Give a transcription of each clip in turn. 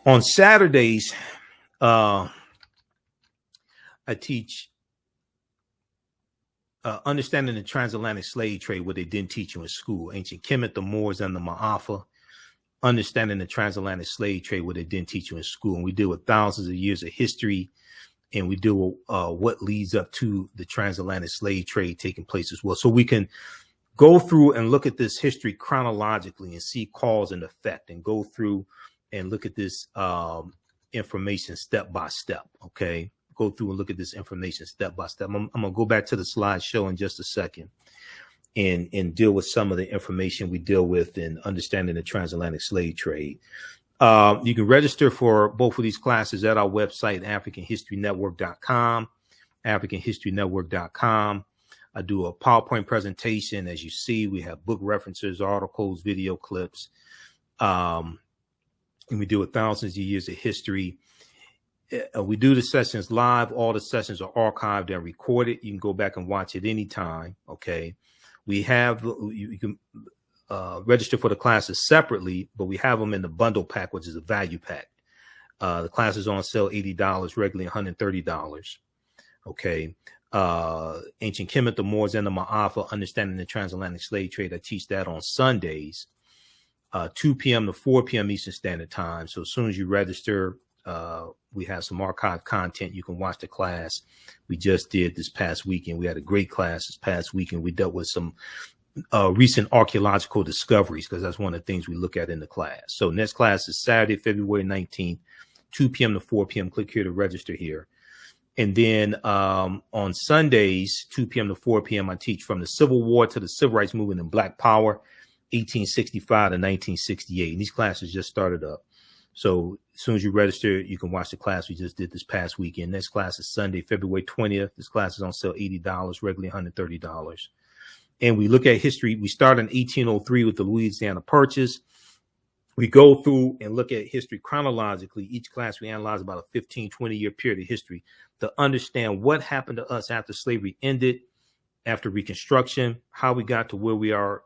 On Saturdays, I teach understanding the transatlantic slave trade, what they didn't teach you in school. Ancient Kemet, the Moors, and the Maafa. Understanding the transatlantic slave trade, what they didn't teach you in school. And we deal with thousands of years of history, and we deal with what leads up to the transatlantic slave trade taking place as well. So we can go through and look at this history chronologically and see cause and effect, and go through and look at this information step by step. Okay. Go through and look at this information step by step. I'm going to go back to the slideshow in just a second and deal with some of the information we deal with in understanding the transatlantic slave trade. You can register for both of these classes at our website, AfricanHistoryNetwork.com, AfricanHistoryNetwork.com. I do a PowerPoint presentation. As you see, we have book references, articles, video clips, and we deal with thousands of years of history. We do the sessions live. All the sessions are archived and recorded. You can go back and watch it anytime. Okay. We have, you can register for the classes separately, but we have them in the bundle pack, which is a value pack. The class is on sale $80, regularly $130. Okay. Ancient Kemet, the Moors, and the Maafa, understanding the transatlantic slave trade. I teach that on Sundays, 2 p.m. to 4 p.m. Eastern Standard Time. So as soon as you register, we have some archived content. You can watch the class we just did this past weekend. We had a great class this past weekend. We dealt with some recent archaeological discoveries, because that's one of the things we look at in the class. So next class is Saturday, February 19th, 2 p.m. to 4 p.m. Click here to register here. And then on Sundays, 2 p.m. to 4 p.m., I teach from the Civil War to the Civil Rights Movement and Black Power, 1865 to 1968. And these classes just started up. So as soon as you register, you can watch the class we just did this past weekend. Next class is Sunday, February 20th. This class is on sale $80, regularly $130. And we look at history. We start in 1803 with the Louisiana Purchase. We go through and look at history chronologically. Each class, we analyze about a 15, 20-year period of history to understand what happened to us after slavery ended, after Reconstruction, how we got to where we are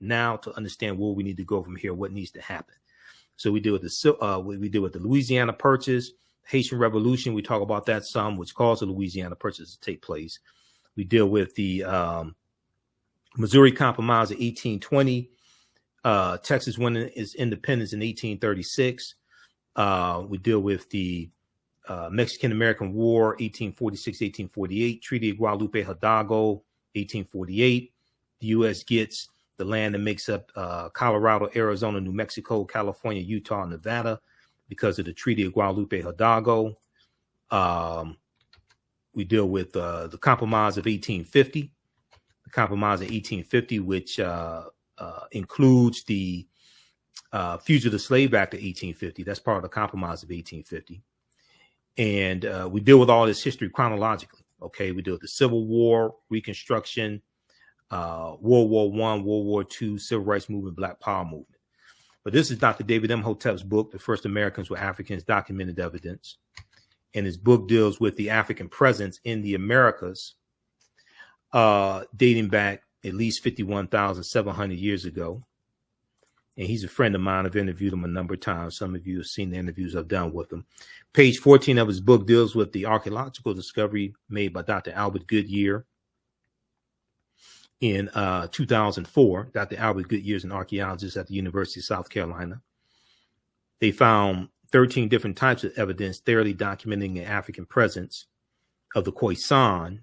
now, to understand where we need to go from here, what needs to happen. So we deal with the Louisiana Purchase, Haitian Revolution. We talk about that some, which caused the Louisiana Purchase to take place. We deal with the Missouri Compromise of 1820. Texas won its independence in 1836. We deal with the Mexican-American War, 1846-1848. Treaty of Guadalupe Hidalgo, 1848. The U.S. gets the land that makes up Colorado, Arizona, New Mexico, California, Utah, and Nevada because of the Treaty of Guadalupe Hidalgo. We deal with the Compromise of 1850. The Compromise of 1850, which includes the Fugitive Slave Act of 1850. That's part of the Compromise of 1850. And we deal with all this history chronologically. Okay, we deal with the Civil War, Reconstruction, World War I, World War II, Civil Rights Movement, Black Power Movement. But this is Dr. David Imhotep's book, The First Americans Were Africans, Documented Evidence. And his book deals with the African presence in the Americas, dating back at least 51,700 years ago. And he's a friend of mine. I've interviewed him a number of times. Some of you have seen the interviews I've done with him. Page 14 of his book deals with the archaeological discovery made by Dr. Albert Goodyear in 2004. Dr. Albert Goodyear is an archaeologist at the University of South Carolina. They found 13 different types of evidence thoroughly documenting an African presence of the Khoisan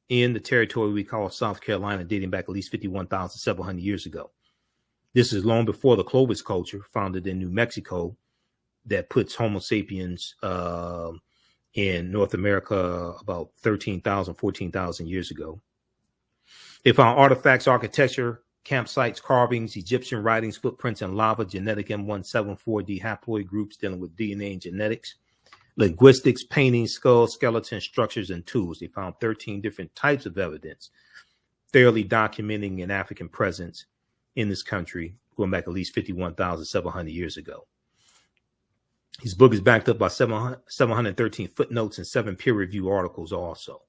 in the territory we call South Carolina, dating back at least 51,700 years ago. This is long before the Clovis culture, founded in New Mexico, that puts Homo sapiens in North America about 13,000, 14,000 years ago. They found artifacts, architecture, campsites, carvings, Egyptian writings, footprints in lava, genetic M174D haploid groups dealing with DNA and genetics, linguistics, paintings, skulls, skeletons, structures, and tools. They found 13 different types of evidence thoroughly documenting an African presence in this country going back at least 51,700 years ago. His book is backed up by 713 footnotes and 7 peer-reviewed articles also.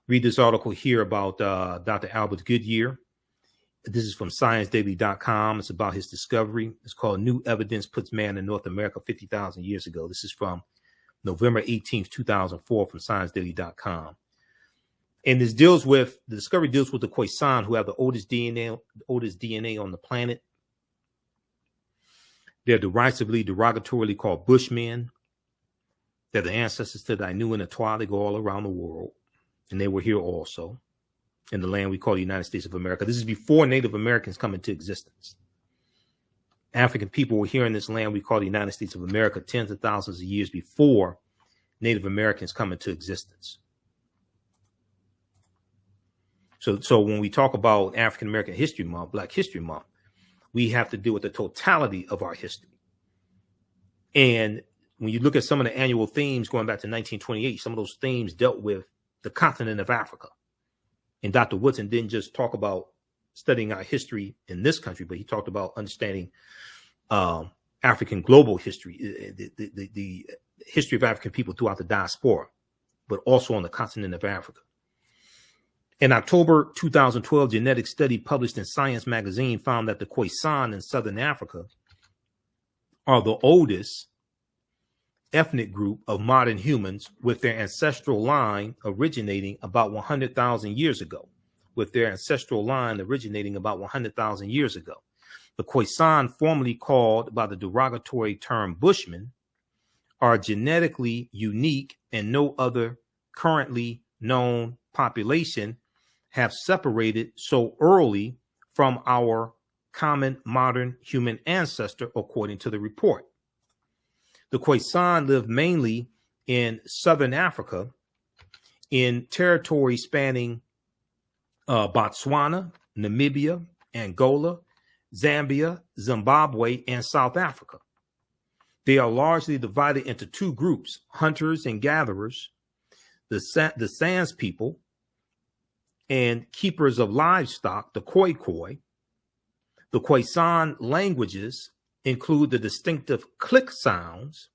Read this article here about Dr. Albert Goodyear. This is from ScienceDaily.com. It's about his discovery. It's called New Evidence Puts Man in North America 50,000 Years Ago. This is from November 18th, 2004 from ScienceDaily.com. And this deals with, the discovery deals with the Khoisan, who have the oldest DNA on the planet. They're derogatorily called Bushmen. They're the ancestors to the Ainu and the Twa. They go all around the world. And they were here also in the land we call the United States of America. This is before Native Americans come into existence. African people were here in this land we call the United States of America tens of thousands of years before Native Americans come into existence. So when we talk about African American History Month, Black History Month, we have to deal with the totality of our history. And when you look at some of the annual themes going back to 1928, some of those themes dealt with the continent of Africa. And Dr. Woodson didn't just talk about studying our history in this country, but he talked about understanding African global history, the history of African people throughout the diaspora, but also on the continent of Africa. In October 2012, genetic study published in Science magazine found that the Khoisan in Southern Africa are the oldest ethnic group of modern humans, with their ancestral line originating about 100,000 years ago. The Khoisan, formerly called by the derogatory term Bushmen, are genetically unique, and no other currently known population have separated so early from our common modern human ancestor, according to the report. The Khoisan live mainly in Southern Africa, in territory spanning Botswana, Namibia, Angola, Zambia, Zimbabwe, and South Africa. They are largely divided into two groups: hunters and gatherers, the Sans people, and keepers of livestock, the Khoi. The Khoisan languages include the distinctive click sounds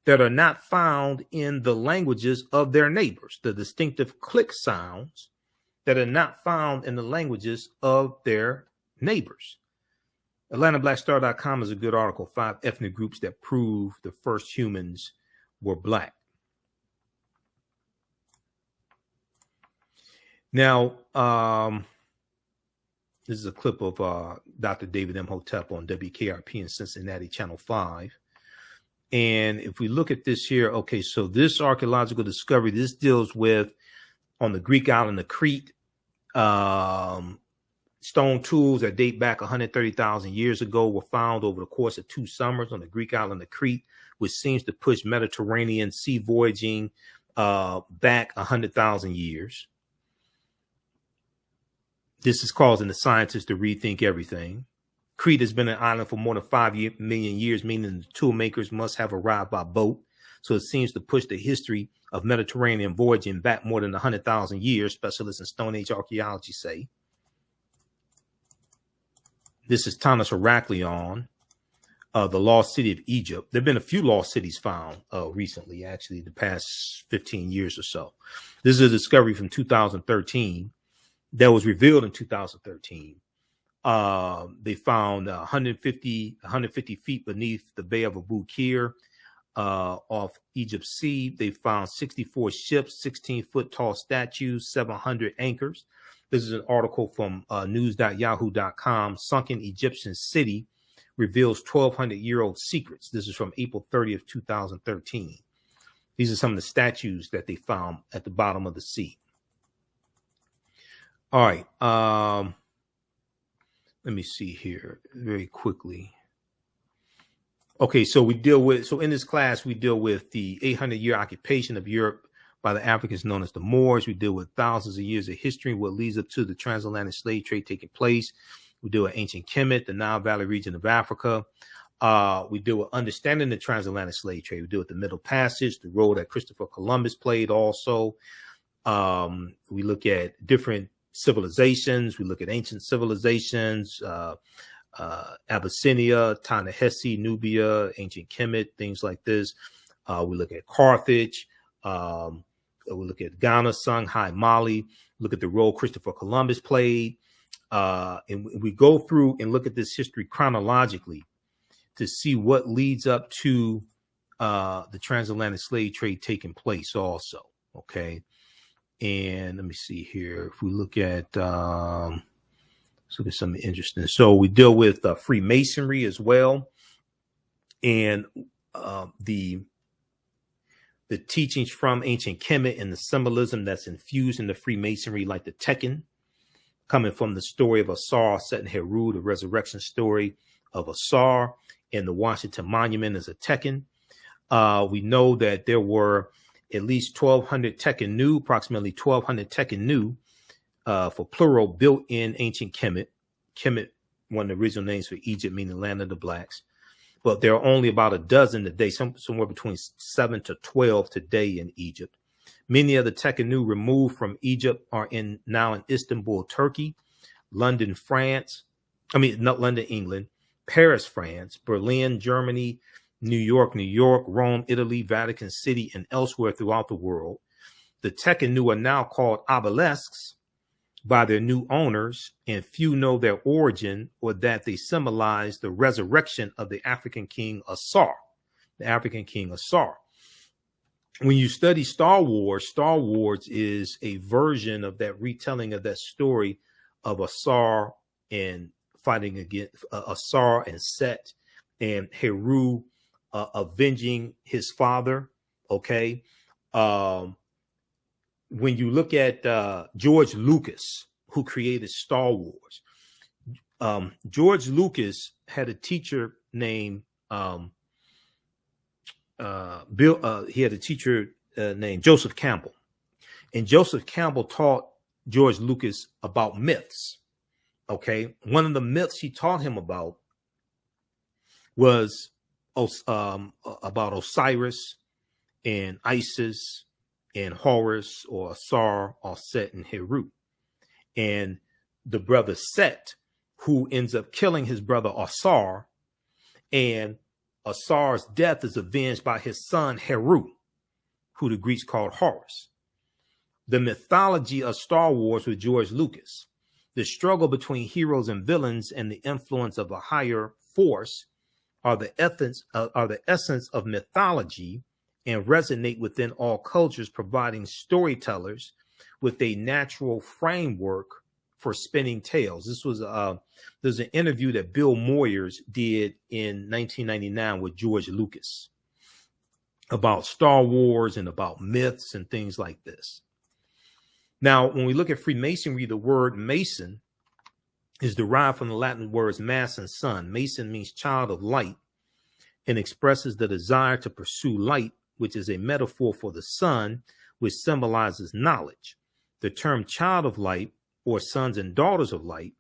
that are not found in the languages of their neighbors. The distinctive click sounds that are not found in the languages of their neighbors. AtlantaBlackStar.com is a good article, 5 ethnic groups that prove the first humans were Black. Now, this is a clip of Dr. David Imhotep on WKRP in Cincinnati, Channel 5. And if we look at this here, okay, so this archaeological discovery, this deals with, on the Greek island of Crete, stone tools that date back 130,000 years ago were found over the course of 2 summers on the Greek island of Crete, which seems to push Mediterranean sea voyaging back 100,000 years. This is causing the scientists to rethink everything. Crete has been an island for more than 5 million years, meaning the tool makers must have arrived by boat. So it seems to push the history of Mediterranean voyaging back more than 100,000 years, specialists in Stone Age archaeology say. This is Thomas Heraklion, the lost city of Egypt. There have been a few lost cities found recently, actually, the past 15 years or so. This is a discovery from 2013 that was revealed in 2013. They found 150 feet beneath the Bay of Abu Qir off Egypt's sea. They found 64 ships, 16-foot tall statues, 700 anchors. This is an article from news.yahoo.com. Sunken Egyptian city reveals 1,200-year-old secrets. This is from April 30th, 2013. These are some of the statues that they found at the bottom of the sea. All right. Let me see here very quickly. Okay, so in this class, we deal with the 800-year occupation of Europe by the Africans known as the Moors. We deal with thousands of years of history, what leads up to the transatlantic slave trade taking place. We deal with ancient Kemet, the Nile Valley region of Africa. We deal with understanding the transatlantic slave trade. We deal with the Middle Passage, the role that Christopher Columbus played also. We look at different civilizations. We look at ancient civilizations, Abyssinia, Ta-Nehisi, Nubia, ancient Kemet, things like this. We look at Carthage. We look at Ghana, Songhai, Mali. Look at the role Christopher Columbus played. And we go through and look at this history chronologically to see what leads up to the transatlantic slave trade taking place also. Okay. And let me see here. If we look at, let's look at something interesting. So we deal with Freemasonry as well. And the teachings from ancient Kemet and the symbolism that's infused into Freemasonry, like the Tekken, coming from the story of Asar set in Heru, the resurrection story of Asar, and the Washington Monument is a Tekken. We know that there were at least 1,200 Tekken Nu, approximately 1,200 Tekken Nu, for plural, built in ancient Kemet. Kemet, one of the original names for Egypt, meaning land of the blacks. But there are only about a dozen today, somewhere between 7 to 12 today in Egypt. Many of the Tekken Nu removed from Egypt are now in Istanbul, Turkey, London, France. Not London, England, Paris, France, Berlin, Germany, New York, Rome, Italy, Vatican City, and elsewhere throughout the world. The Tekken Nu are now called obelisks by their new owners, and few know their origin or that they symbolize the resurrection of the African king Asar. When you study Star Wars is a version of that retelling of that story of Asar and fighting against Asar and Set and Heru avenging his father. Okay. When you look at George Lucas, who created Star Wars, George Lucas had a teacher named he had a teacher named Joseph Campbell, and Joseph Campbell taught George Lucas about myths. Okay, one of the myths he taught him about was about Osiris and Isis and Horus or Asar or Set and Heru, and the brother Set, who ends up killing his brother Asar, and Asar's death is avenged by his son Heru, who the Greeks called Horus. The mythology of Star Wars with George Lucas, the struggle between heroes and villains, and the influence of a higher force are the essence of mythology and resonate within all cultures, providing storytellers with a natural framework for spinning tales. This was there's an interview that Bill Moyers did in 1999 with George Lucas about Star Wars and about myths and things like this. Now, when we look at Freemasonry, the word Mason is derived from the Latin words mass and sun. Mason means child of light and expresses the desire to pursue light, which is a metaphor for the sun, which symbolizes knowledge. The term child of light, or sons and daughters of light,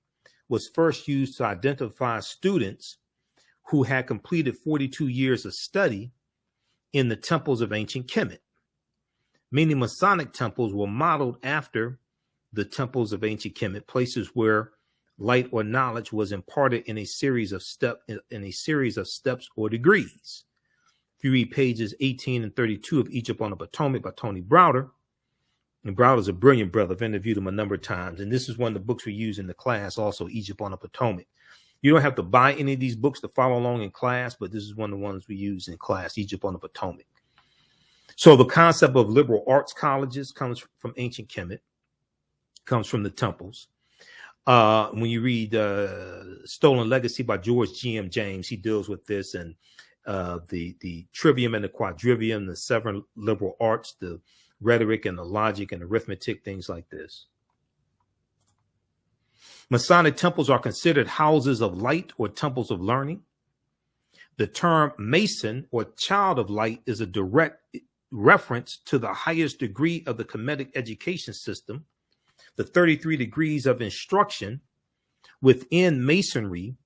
was first used to identify students who had completed 42 years of study in the temples of ancient Kemet. Many Masonic temples were modeled after the temples of ancient Kemet, places where light or knowledge was imparted in a series of steps or degrees. If you read pages 18 and 32 of Egypt on the Potomac by Tony Browder, and Browder's a brilliant brother. I've interviewed him a number of times, and this is one of the books we use in the class also, Egypt on the Potomac. You don't have to buy any of these books to follow along in class, but this is one of the ones we use in class, Egypt on the Potomac. So the concept of liberal arts colleges comes from ancient Kemet, comes from the temples. When you read Stolen Legacy by George G.M. James, he deals with this, and the trivium and the quadrivium, the seven liberal arts, the rhetoric and the logic and arithmetic, things like this. Masonic temples are considered houses of light or temples of learning. The term Mason or child of light is a direct reference to the highest degree of the Kemetic education system. The 33 degrees of instruction within Masonry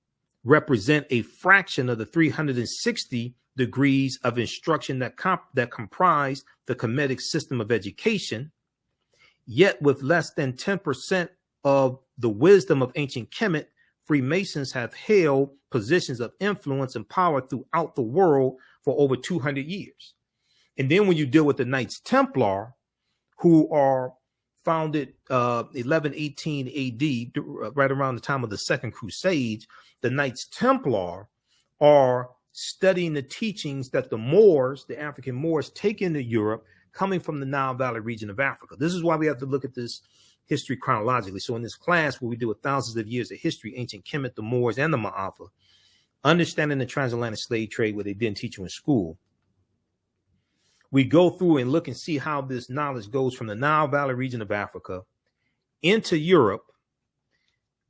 represent a fraction of the 360 degrees of instruction that comprise the Kemetic system of education, yet with less than 10% of the wisdom of ancient Kemet, Freemasons have held positions of influence and power throughout the world for over 200 years. And then when you deal with the Knights Templar, who are founded 1118 AD, right around the time of the Second Crusade, the Knights Templar are studying the teachings that the Moors, the African Moors, take into Europe, coming from the Nile Valley region of Africa. This is why we have to look at this history chronologically. So in this class where we do thousands of years of history, ancient Kemet, the Moors, and the Maafa, understanding the transatlantic slave trade, where they didn't teach you in school, we go through and look and see how this knowledge goes from the Nile Valley region of Africa into Europe.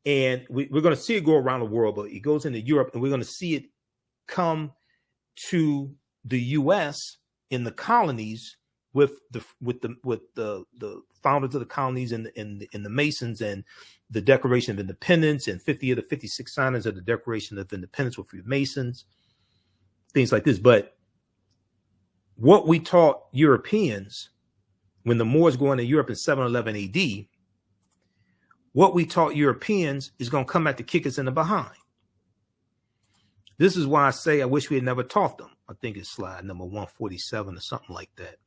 And we're going to see it go around the world, but it goes into Europe, and we're going to see it come to the U.S. in the colonies with the founders of the colonies and the Masons, and the Declaration of Independence, and 50 of the 56 signers of the Declaration of Independence were Freemasons, things like this. But what we taught Europeans when the Moors go into Europe in 711 AD, what we taught Europeans is going to come back to kick us in the behind. This is why I say I wish we had never taught them. I think it's slide number 147 or something like that.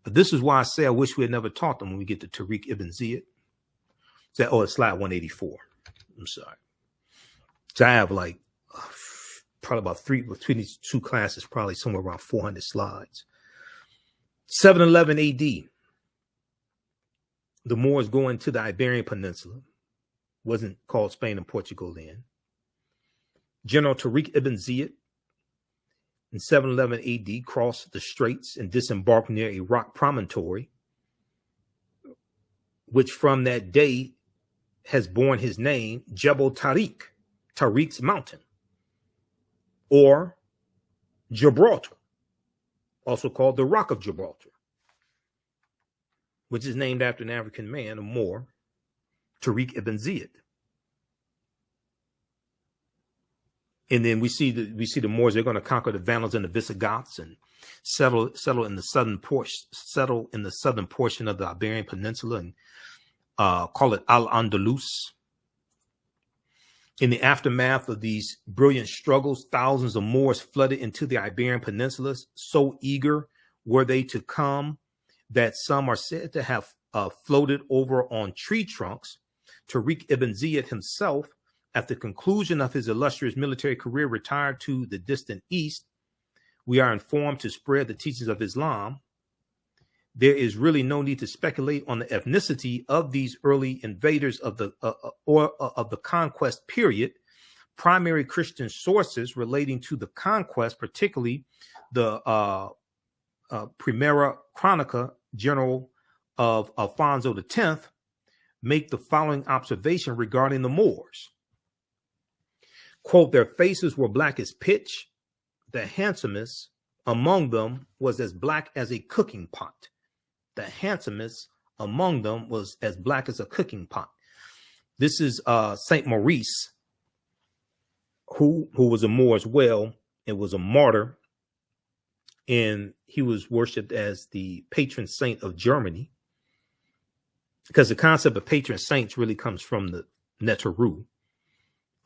But this is why I say I wish we had never taught them when we get to Tariq ibn Ziyad. It's slide 184. I'm sorry. So I have like probably about between these two classes, probably somewhere around 400 slides. 711 AD. The Moors go into the Iberian Peninsula. Wasn't called Spain and Portugal then. General Tariq ibn Ziyad in 711 AD crossed the straits and disembarked near a rock promontory, which from that day has borne his name, Jebel Tariq, Tariq's mountain, or Gibraltar, also called the Rock of Gibraltar, which is named after an African man, a Moor, Tariq ibn Ziyad. And then we see the Moors. They're going to conquer the Vandals and the Visigoths and settle in the southern portion of the Iberian Peninsula, and call it Al-Andalus. In the aftermath of these brilliant struggles, thousands of Moors flooded into the Iberian Peninsula. So eager were they to come that some are said to have floated over on tree trunks. Tariq ibn Ziyad himself, at the conclusion of his illustrious military career, retired to the distant east. We are informed to spread the teachings of Islam. There is really no need to speculate on the ethnicity of these early invaders of the conquest period. Primary Christian sources relating to the conquest, particularly the Primera Chronica General of Alfonso X, make the following observation regarding the Moors. Quote, their faces were black as pitch. The handsomest among them was as black as a cooking pot. The handsomest among them was as black as a cooking pot. This is Saint Maurice, who was a Moor as well, and was a martyr, and he was worshipped as the patron saint of Germany, because the concept of patron saints really comes from the Neteru.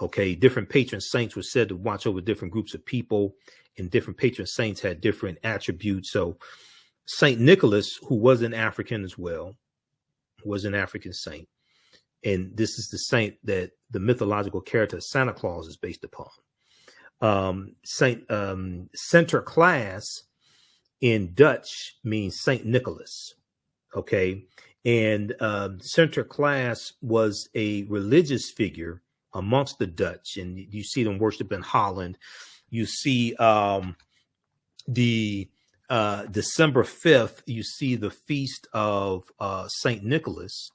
Okay, different patron saints were said to watch over different groups of people, and different patron saints had different attributes. So Saint Nicholas, who was an African as well, was an African saint. And this is the saint that the mythological character Santa Claus is based upon. Sinterklaas in Dutch means Saint Nicholas. Okay, and Sinterklaas was a religious figure amongst the Dutch, and you see them worship in Holland. You see the December 5th, you see the feast of Saint Nicholas,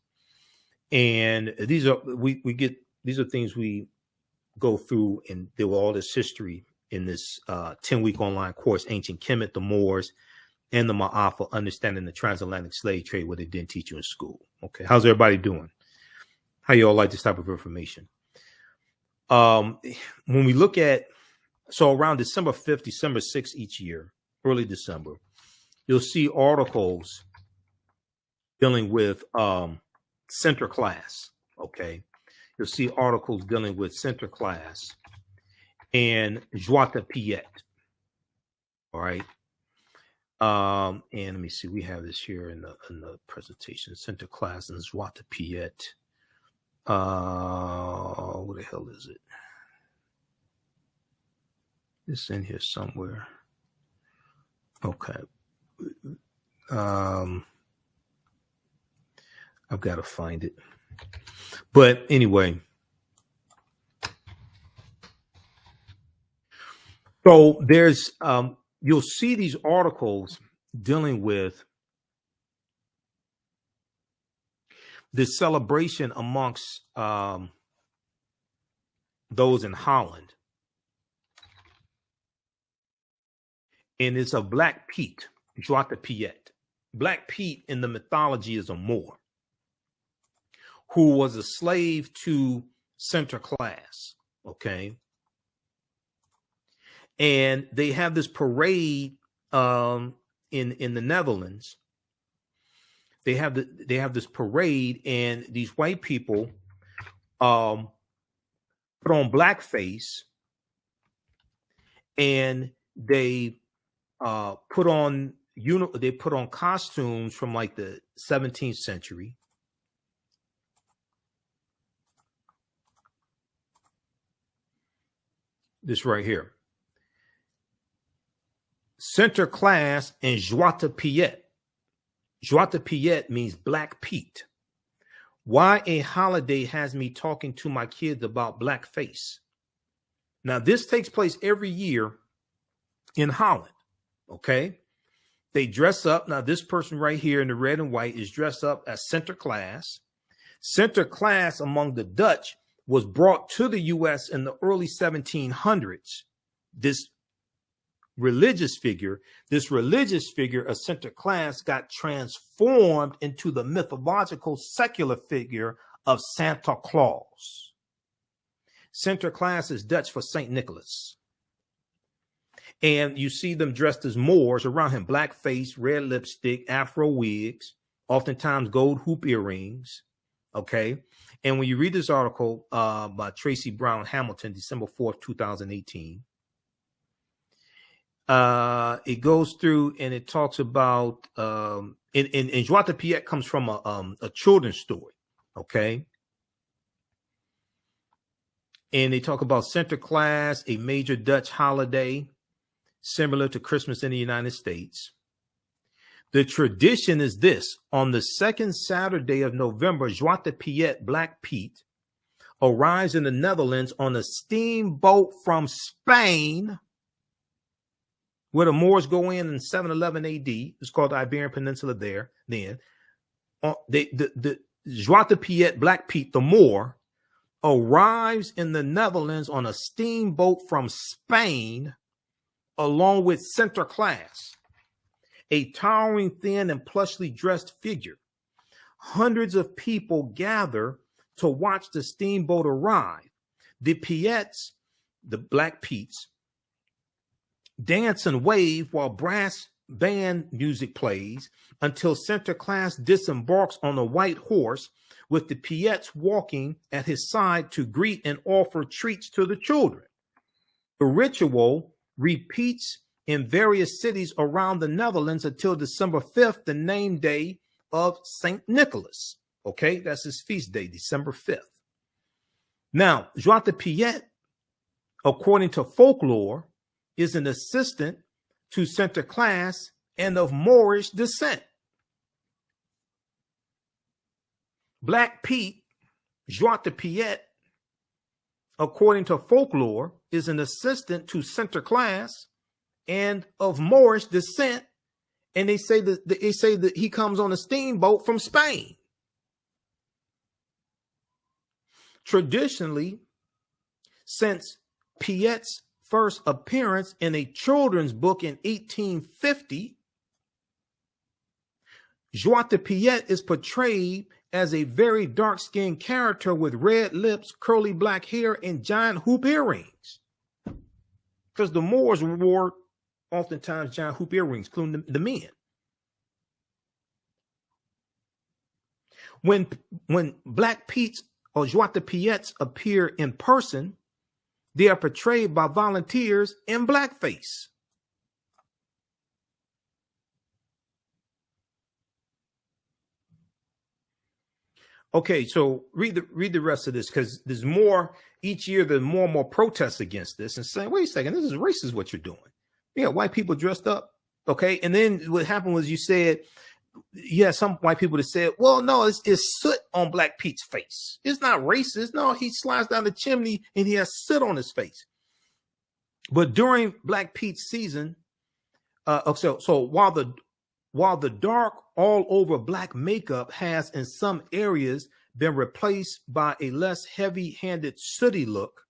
and these are these are things we go through and do all this history in this 10-week online course, Ancient Kemet, the Moors, and the Maafa, Understanding the Transatlantic Slave Trade, what they didn't teach you in school. Okay, how's everybody doing? How you all like this type of information? When we look at, so around December 5th, December 6th each year, early December, you'll see articles dealing with Sinterklaas. Okay, you'll see articles dealing with Sinterklaas and Joie de Piet. All right. And let me see, we have this here in the presentation. Center class and Zwarte Piet. What the hell is it? It's in here somewhere. Okay. I've got to find it. But anyway, so there's you'll see these articles dealing with this celebration amongst those in Holland. And it's a Black Piet, Zwarte Piet. Black Piet in the mythology is a Moor who was a slave to center class, okay? And they have this parade in the Netherlands. They have this parade, and these white people put on blackface, and they put on costumes from like the 17th century. This right here. Center class and Zwarte Piet. Zwarte Piet means Black Piet. Why a holiday has me talking to my kids about blackface. Now, this takes place every year in Holland. Okay. They dress up. Now, this person right here in the red and white is dressed up as center class. Center class among the Dutch was brought to the U.S. in the early 1700s. This religious figure of center class got transformed into the mythological secular figure of Santa Claus. Center class is Dutch for Saint Nicholas. And you see them dressed as Moors around him, black face, red lipstick, afro wigs, oftentimes gold hoop earrings. Okay. And when you read this article by Tracy Brown Hamilton, December 4th, 2018, it goes through and it talks about, and Zwarte Piet comes from a children's story. Okay. And they talk about center class, a major Dutch holiday, similar to Christmas in the United States. The tradition is this: on the second Saturday of November, Zwarte Piet, Black Piet, arrives in the Netherlands on a steamboat from Spain, where the Moors go in 711 AD. It's called the Iberian Peninsula there. Then the Zwarte Piet, Black Piet, the Moor, arrives in the Netherlands on a steamboat from Spain, along with center class, a towering, thin, and plushly dressed figure. Hundreds of people gather to watch the steamboat arrive. The Piets, the Black Piets, dance and wave while brass band music plays until center class disembarks on a white horse, with the Piets walking at his side to greet and offer treats to the children. The ritual repeats in various cities around the Netherlands until December 5th, the name day of St. Nicholas. Okay, that's his feast day, December 5th. Now, Zwarte Piet, according to folklore, is an assistant to center class and of Moorish descent. Black Piet, Zwarte Piet, according to folklore, is an assistant to center class and of Moorish descent, and they say that he comes on a steamboat from Spain. Traditionally, since Piet's first appearance in a children's book in 1850, Zwarte Piet is portrayed as a very dark-skinned character with red lips, curly black hair, and giant hoop earrings. Because the Moors wore oftentimes giant hoop earrings, including the men. When Black Piets or Zwarte Piets appear in person, they are portrayed by volunteers in blackface. Okay, so read the rest of this, because there's more each year. There's more and more protests against this and saying, wait a second, this is racist what you're doing. Yeah, white people dressed up. Okay, and then what happened was you said, yeah, some white people that said, well, no, it's soot on Black Pete's face. It's not racist. No, he slides down the chimney and he has soot on his face. But during Black Pete's season, so while the dark all over black makeup has in some areas been replaced by a less heavy-handed sooty look,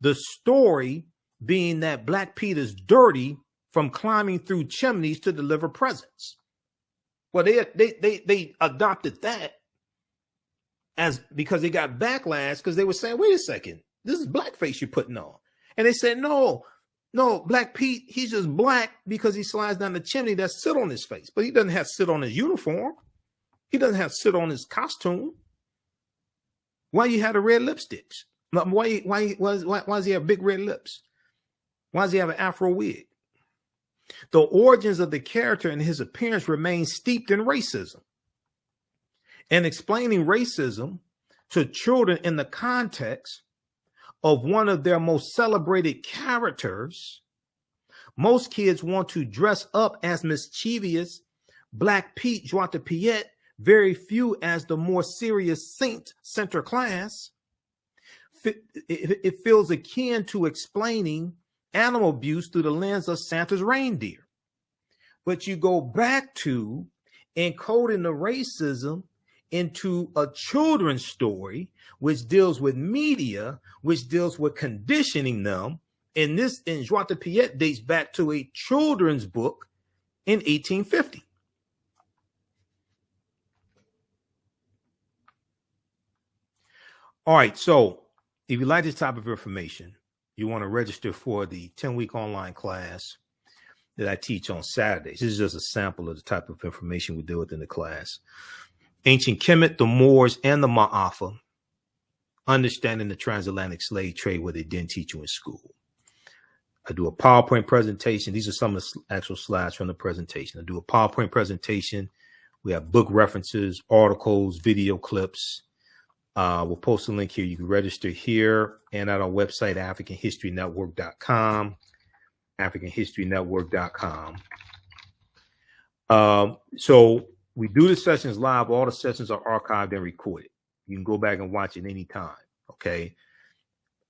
the story being that Black Pete is dirty from climbing through chimneys to deliver presents. Well, they adopted that as because they got backlash because they were saying, wait a second, this is blackface you're putting on. And they said, no, Black Pete, he's just black because he slides down the chimney. That's soot on his face. But he doesn't have soot on his uniform. He doesn't have soot on his costume. Why you had the red lipsticks? Why does he have big red lips? Why does he have an afro wig? The origins of the character and his appearance remain steeped in racism. And explaining racism to children in the context of one of their most celebrated characters, most kids want to dress up as mischievous Black Pete, Joie de Piet, very few as the more serious Saint center class. It feels akin to explaining animal abuse through the lens of Santa's reindeer. But you go back to encoding the racism into a children's story, which deals with media, which deals with conditioning them. And this in Joie de Piet dates back to a children's book in 1850. All right, so if you like this type of information, you want to register for the 10-week online class that I teach on Saturdays. This is just a sample of the type of information we deal with in the class. Ancient Kemet, the Moors, and the Maafa, understanding the transatlantic slave trade, what they didn't teach you in school. I do a PowerPoint presentation. These are some of the actual slides from the presentation. I do a PowerPoint presentation. We have book references, articles, video clips. We'll post a link here. You can register here and at our website, AfricanHistoryNetwork.com, AfricanHistoryNetwork.com. So we do the sessions live. All the sessions are archived and recorded. You can go back and watch it anytime. Okay.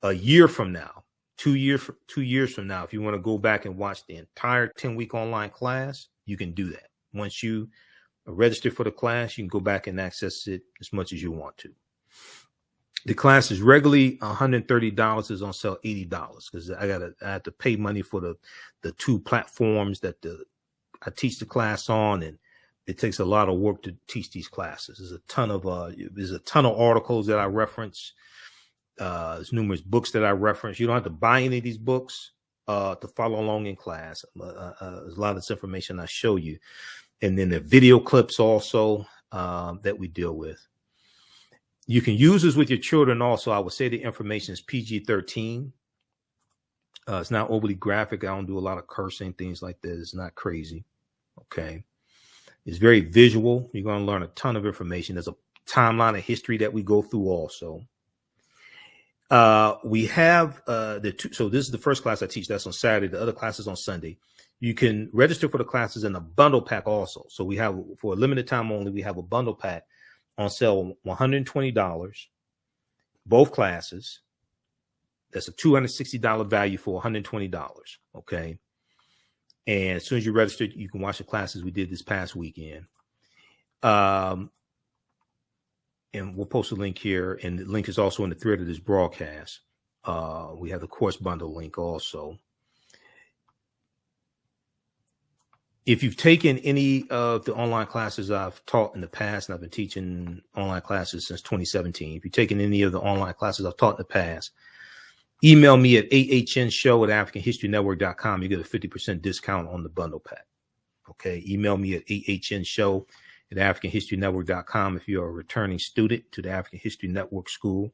A year from now, 2 years from now, if you want to go back and watch the entire 10-week online class, you can do that. Once you register for the class, you can go back and access it as much as you want to. The class is regularly $130. Is on sale $80 because I have to pay money for the two platforms that I teach the class on, and it takes a lot of work to teach these classes. There's a ton of articles that I reference. There's numerous books that I reference. You don't have to buy any of these books to follow along in class. There's a lot of this information I show you, and then the video clips also that we deal with. You can use this with your children also. I would say the information is PG-13. It's not overly graphic. I don't do a lot of cursing, things like that. It's not crazy. Okay. It's very visual. You're going to learn a ton of information. There's a timeline of history that we go through also. We have so this is the first class I teach. That's on Saturday. The other class is on Sunday. You can register for the classes in a bundle pack also. So we have, for a limited time only, we have a bundle pack on sale, $120, both classes. That's a $260 value for $120. Okay. And as soon as you register, you can watch the classes we did this past weekend. And we'll post a link here. And the link is also in the thread of this broadcast. We have the course bundle link also. If you've taken any of the online classes I've taught in the past, and I've been teaching online classes since 2017. If you've taken any of the online classes I've taught in the past, email me at ahnshow@AfricanHistoryNetwork.com. You get a 50% discount on the bundle pack. Okay. Email me at ahnshow@AfricanHistoryNetwork.com if you're a returning student to the African History Network School.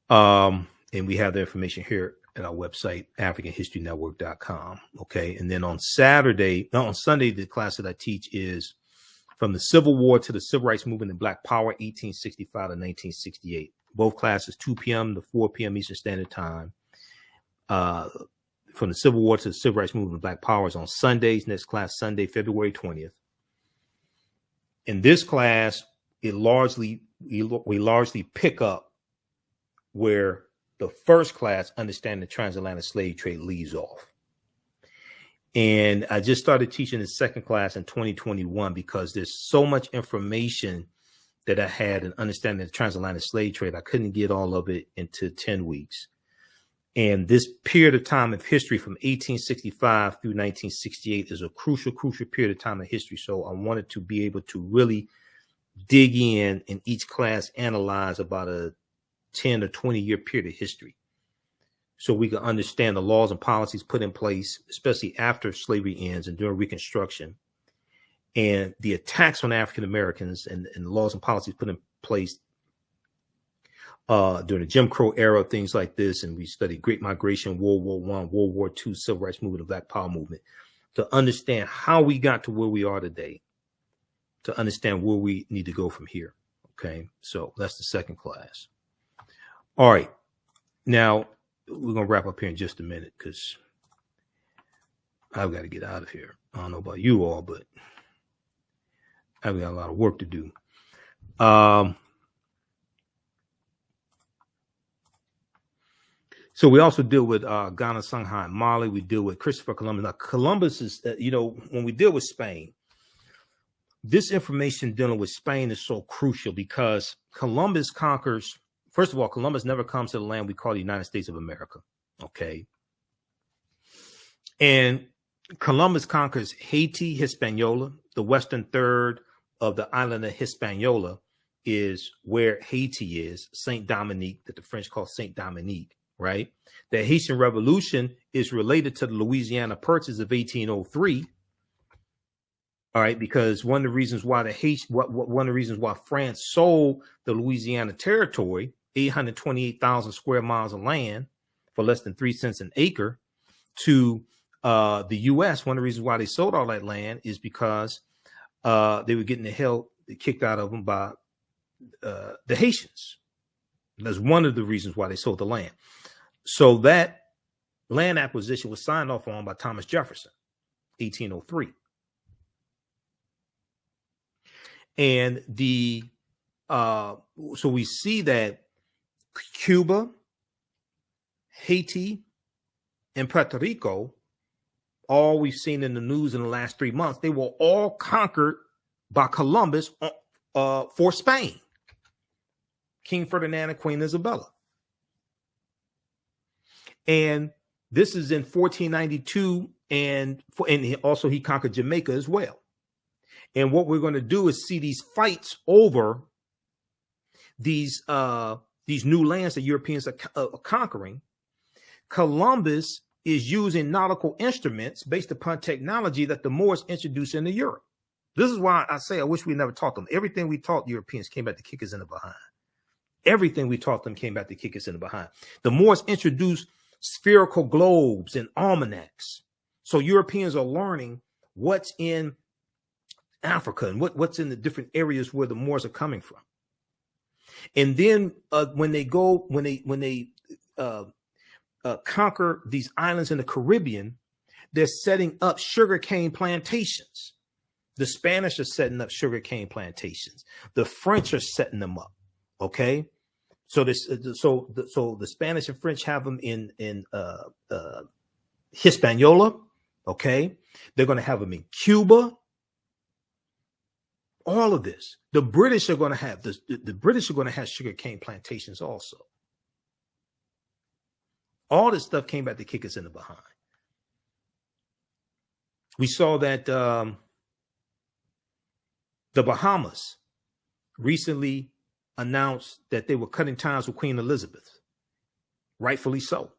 And we have the information here at our website, AfricanHistoryNetwork.com. Okay. And then on Sunday, the class that I teach is from the Civil War to the Civil Rights Movement and Black Power, 1865 to 1968. Both classes, 2 p.m. to 4 p.m. Eastern Standard Time. From the Civil War to the Civil Rights Movement and Black Power is on Sundays. Next class, Sunday, February 20th. In this class, we largely pick up where the first class, Understanding the Transatlantic Slave Trade, leaves off. And I just started teaching the second class in 2021 because there's so much information that I had in Understanding the Transatlantic Slave Trade. I couldn't get all of it into 10 weeks. And this period of time of history from 1865 through 1968 is a crucial period of time in history. So I wanted to be able to really dig in each class, analyze about a 10 or 20 year period of history, so we can understand the laws and policies put in place, especially after slavery ends and during Reconstruction, and the attacks on African Americans and the laws and policies put in place during the Jim Crow era, things like this. And we studied Great Migration, World War I, World War II, Civil Rights Movement, and Black Power movement, to understand how we got to where we are today, to understand where we need to go from here. Okay, so that's the second class. All right, now we're going to wrap up here in just a minute because I've got to get out of here. I don't know about you all, but I've got a lot of work to do. So we also deal with Ghana, Shanghai, and Mali. We deal with Christopher Columbus. Now, Columbus is, when we deal with Spain, this information dealing with Spain is so crucial because Columbus conquers. First of all, Columbus never comes to the land we call the United States of America. Okay. And Columbus conquers Haiti, Hispaniola. The western third of the island of Hispaniola is where Haiti is, Saint Dominique, that the French call Saint Dominique, right? The Haitian Revolution is related to the Louisiana Purchase of 1803. All right, because one of the reasons why France sold the Louisiana territory, 828,000 square miles of land for less than 3 cents an acre, to the U.S., one of the reasons why they sold all that land is because they were getting the hell kicked out of them by the Haitians. That's one of the reasons why they sold the land. So that land acquisition was signed off on by Thomas Jefferson, 1803. And so we see that Cuba, Haiti, and Puerto Rico, all we've seen in the news in the last 3 months, they were all conquered by Columbus for Spain, King Ferdinand and Queen Isabella. And this is in 1492, and also he conquered Jamaica as well. And what we're going to do is see these fights over these new lands that Europeans are conquering. Columbus is using nautical instruments based upon technology that the Moors introduced into Europe. This is why I say I wish we never taught them. Everything we taught Europeans came back to kick us in the behind. Everything we taught them came back to kick us in the behind. The Moors introduced spherical globes and almanacs. So Europeans are learning what's in Africa and what's in the different areas where the Moors are coming from. And then when they conquer these islands in the Caribbean, they're setting up sugarcane plantations. The Spanish are setting up sugarcane plantations. The French are setting them up. Okay, so the Spanish and French have them in Hispaniola. Okay, they're going to have them in Cuba. All of this, the British are going to have this. The British are going to have sugarcane plantations also. All this stuff came back to kick us in the behind. We saw that the Bahamas recently announced that they were cutting ties with Queen Elizabeth, rightfully so.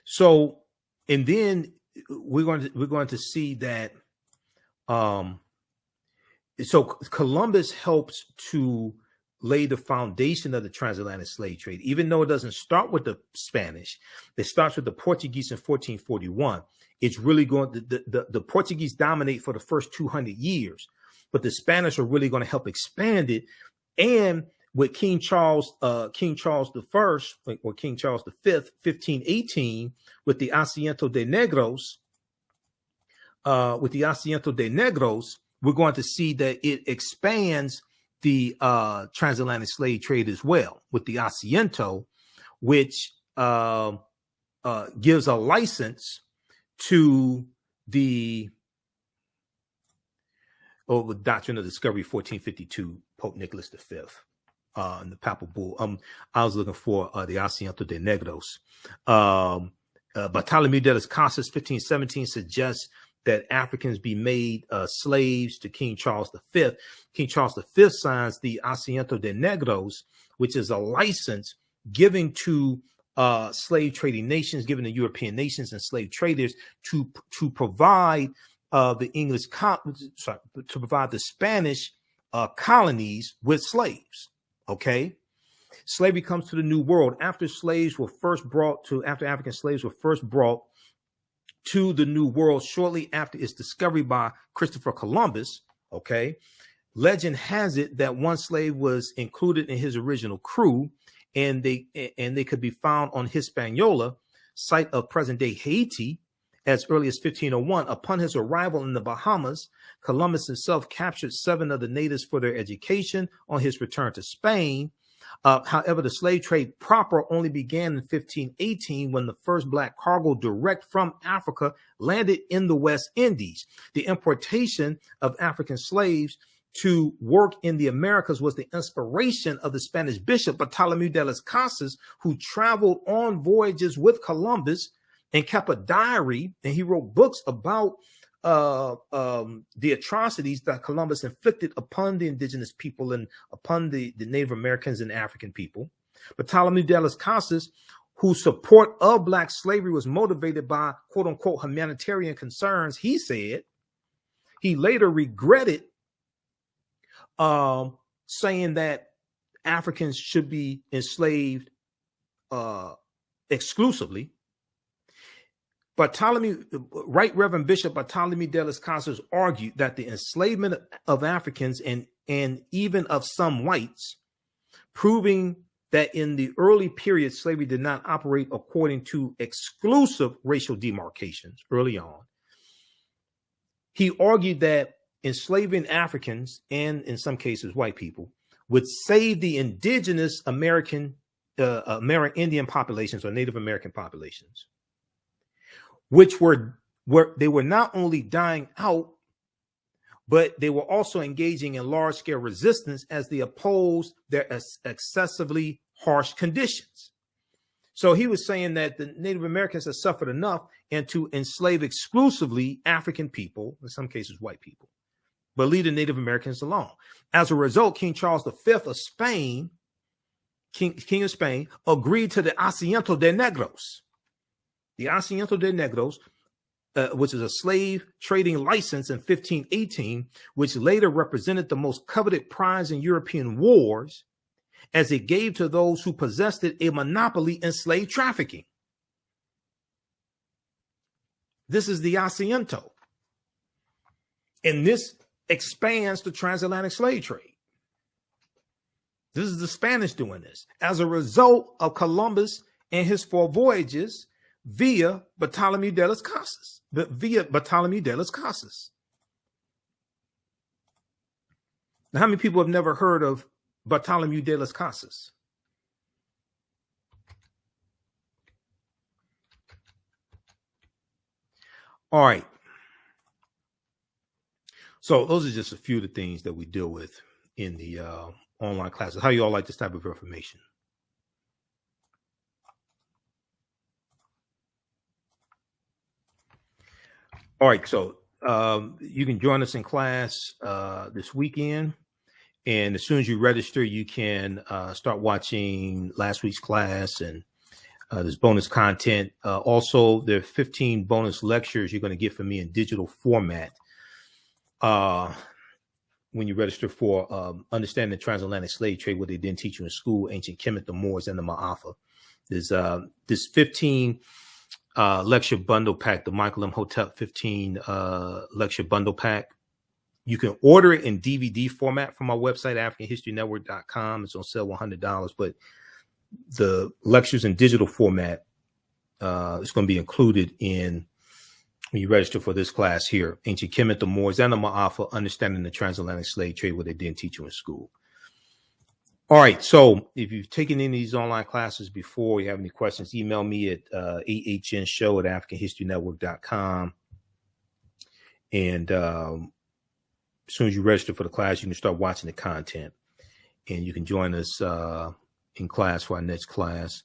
So, and then we're going to see that. So Columbus helps to laid the foundation of the transatlantic slave trade. Even though it doesn't start with the Spanish, it starts with the Portuguese in 1441. It's really going, the Portuguese dominate for the first 200 years, but the Spanish are really going to help expand it. And with King Charles I, or King Charles V, 1518, with the Asiento de Negros, we're going to see that it expands the transatlantic slave trade as well, with the Asiento, which gives a license to the Doctrine of Discovery, 1452, Pope Nicholas V. In the papal bull. I was looking for the Asiento de Negros. Bartolomé de las Casas, 1517, suggests that Africans be made slaves to King Charles V. King Charles V signs the Asiento de Negros, which is a license given to slave trading nations, given to European nations and slave traders to provide to provide the Spanish colonies with slaves. Okay, slavery comes to the New World after African slaves were first brought to the New World shortly after its discovery by Christopher Columbus. Okay, legend has it that one slave was included in his original crew, and they could be found on Hispaniola, site of present-day Haiti, as early as 1501. Upon his arrival in the Bahamas, Columbus himself captured 7 of the natives for their education on his return to Spain. However, the slave trade proper only began in 1518 when the first black cargo direct from Africa landed in the West Indies. The importation of African slaves to work in the Americas was the inspiration of the Spanish bishop Bartolomé de las Casas, who traveled on voyages with Columbus and kept a diary, and he wrote books about the atrocities that Columbus inflicted upon the indigenous people and upon the Native Americans and African people. Bartolomé de las Casas, whose support of black slavery was motivated by quote unquote humanitarian concerns, he said he later regretted saying that Africans should be enslaved exclusively. Right Reverend Bishop Bartolomé de las Casas argued that the enslavement of Africans and even of some whites, proving that in the early period, slavery did not operate according to exclusive racial demarcations early on. He argued that enslaving Africans, and in some cases white people, would save the indigenous American Indian populations or Native American populations, which were not only dying out, but they were also engaging in large-scale resistance as they opposed their excessively harsh conditions. So he was saying that the Native Americans had suffered enough, and to enslave exclusively African people, in some cases white people, but leave the Native Americans alone. As a result, King Charles V of Spain, King of Spain, agreed to the Asiento de Negros. The Asiento de Negros, which is a slave trading license in 1518, which later represented the most coveted prize in European wars, as it gave to those who possessed it a monopoly in slave trafficking. This is the Asiento. And this expands the transatlantic slave trade. This is the Spanish doing this. As a result of Columbus and his 4 voyages, via Bartolomé de las Casas. Now, how many people have never heard of Bartolomé de las Casas? All right. So those are just a few of the things that we deal with in the online classes. How you all like this type of information? All right, so you can join us in class this weekend, and as soon as you register, you can start watching last week's class, and there's bonus content. Also, there are 15 bonus lectures you're going to get from me in digital format. when you register for Understanding the Transatlantic Slave Trade, what they didn't teach you in school, Ancient Kemet, the Moors, and the Maafa. There's this 15 lecture bundle pack, the Michael Imhotep 15 lecture bundle pack. You can order it in DVD format from our website, AfricanHistoryNetwork.com. It's on sale $100, but the lectures in digital format is going to be included in when you register for this class here, Ancient Kemet, the Moors, and the Maafa, Understanding the Transatlantic Slave Trade, what they didn't teach you in school. All right, so if you've taken any of these online classes before, you have any questions, email me at ahnshow@AfricanHistoryNetwork.com. And as soon as you register for the class, you can start watching the content. And you can join us in class for our next class.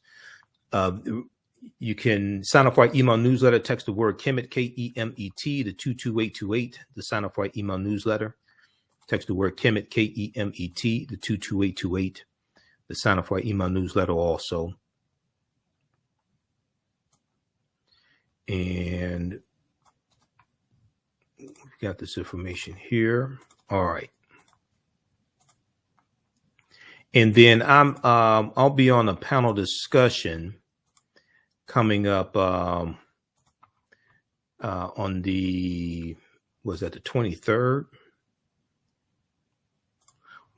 You can sign up for our email newsletter. Text the word Kemet, K-E-M-E-T, to 22828 to sign up for our email newsletter. Text the word Kemet, K-E-M-E-T, to 22828 to sign up for our email newsletter also. And we've got this information here. All right. And then I'll be on a panel discussion coming up on the 23rd?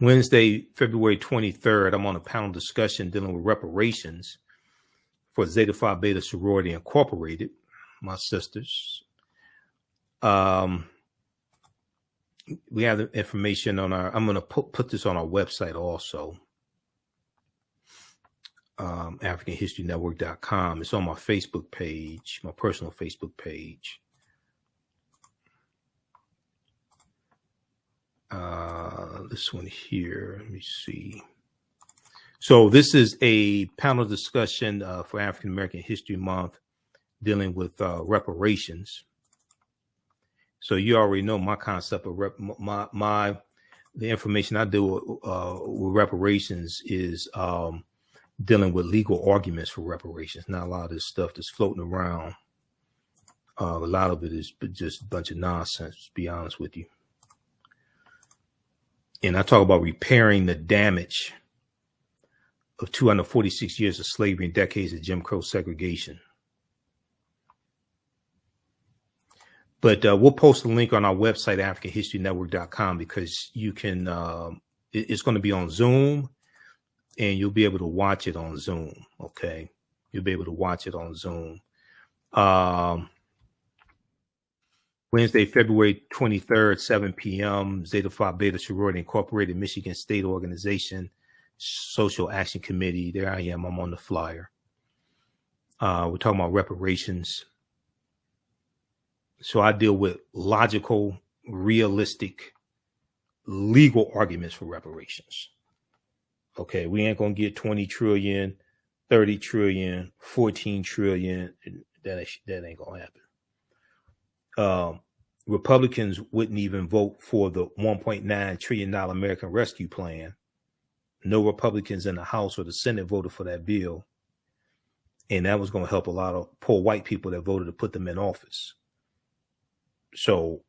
Wednesday, February 23rd, I'm on a panel discussion dealing with reparations for Zeta Phi Beta Sorority Incorporated, my sisters. We have the information on I'm going to put this on our website also. AfricanHistoryNetwork.com. It's on my Facebook page, my personal Facebook page. This one here, let me see. So this is a panel discussion for African American History Month dealing with reparations. So you already know my concept of the information I do with reparations is dealing with legal arguments for reparations. Not a lot of this stuff that's floating around. A lot of it is just a bunch of nonsense, to be honest with you. And I talk about repairing the damage of 246 years of slavery and decades of Jim Crow segregation. But we'll post a link on our website, AfricanHistoryNetwork.com, because you can, it's going to be on Zoom. And you'll be able to watch it on Zoom, okay? You'll be able to watch it on Zoom. Wednesday, February 23rd, 7 p.m., Zeta Phi Beta Sorority Incorporated, Michigan State Organization, Social Action Committee. There I am. I'm on the flyer. We're talking about reparations. So I deal with logical, realistic, legal arguments for reparations. Okay, we ain't going to get 20 trillion, 30 trillion, 14 trillion. That ain't going to happen. Republicans wouldn't even vote for the $1.9 trillion American Rescue Plan. No Republicans in the House or the Senate voted for that bill. And that was going to help a lot of poor white people that voted to put them in office. So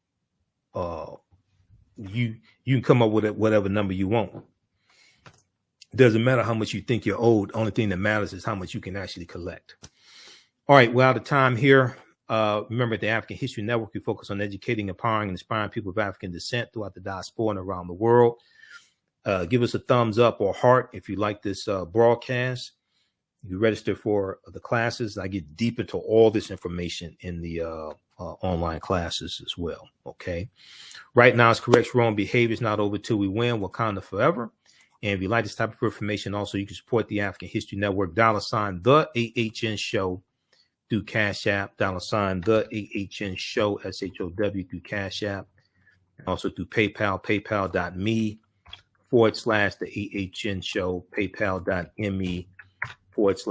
you can come up with whatever number you want. Doesn't matter how much you think you're owed. Only thing that matters is how much you can actually collect. All right, we're out of time here. Remember, at the African History Network, we focus on educating, empowering, and inspiring people of African descent throughout the diaspora and around the world. Give us a thumbs up or heart if you like this broadcast. You register for the classes. I get deep into all this information in the online classes as well. Okay. Right now, it's correct wrong behaviors not over till we win. Wakanda forever. And if you like this type of information, also, you can support the African History Network, $ the AHN Show through Cash App, $ the AHN Show, SHOW through Cash App, and also through PayPal, paypal.me / the AHN Show, paypal.me /